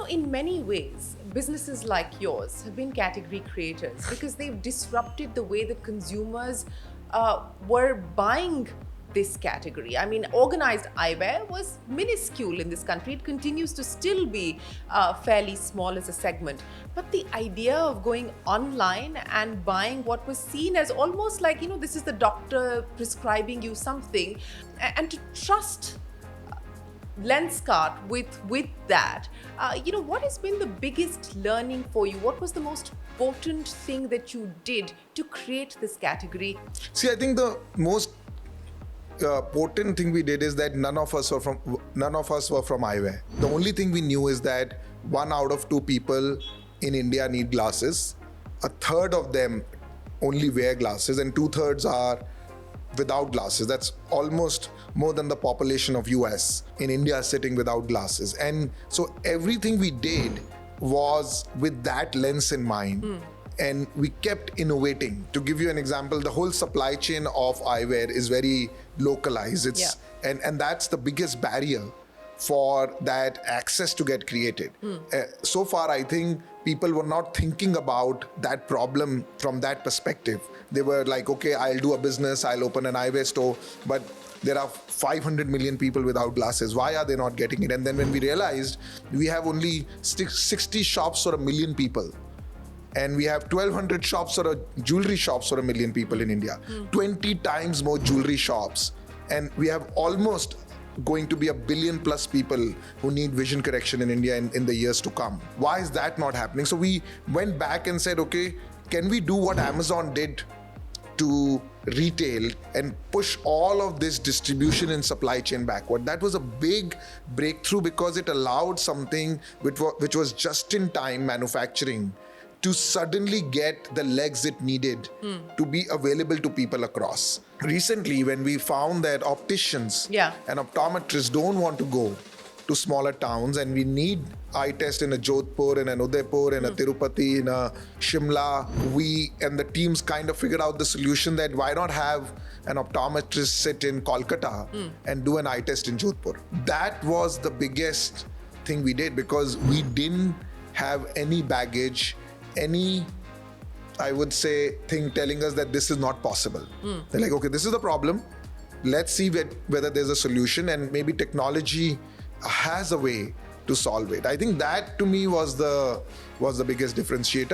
in many ways, businesses like yours have been category creators because they've disrupted the way that consumers were buying this category. I mean, organized eyewear was minuscule in this country. It continues to still be fairly small as a segment. But the idea of going online and buying what was seen as almost like, this is the doctor prescribing you something, and to trust Lenskart with that, what has been the biggest learning for you? What was the most potent thing that you did to create this category? See, I think the most potent thing we did is that none of us were from eyewear. The only thing we knew is that 1 out of 2 people in India need glasses. A third of them only wear glasses, and 2/3 are without glasses. That's almost more than the population of US in India sitting without glasses. And so everything we did was with that lens in mind. And we kept innovating. To give you an example, the whole supply chain of eyewear is very localized. And that's the biggest barrier for that access to get created. So far, I think people were not thinking about that problem from that perspective. They were like, okay, I'll do a business, I'll open an eyewear store, but there are 500 million people without glasses. Why are they not getting it? And then when we realized we have only 60 shops for 1 million people, and we have 1,200 shops or jewelry shops for 1 million people in India, 20 times more jewelry shops, and we have almost going to be 1 billion plus people who need vision correction in India in the years to come. Why is that not happening? So we went back and said, okay, can we do what Amazon did to retail and push all of this distribution and supply chain backward? That was a big breakthrough because it allowed something which was just-in-time manufacturing to suddenly get the legs it needed to be available to people across. Recently, when we found that opticians and optometrists don't want to go to smaller towns, and we need eye test in a Jodhpur, in an Udaipur, in a Tirupati, in a Shimla, we and the teams kind of figured out the solution that why not have an optometrist sit in Kolkata and do an eye test in Jodhpur. That was the biggest thing we did because we didn't have any baggage, any, I would say, thing telling us that this is not possible. They're like, okay, this is the problem. Let's see whether there's a solution, and maybe technology has a way to solve it. I think that to me was the biggest differentiator.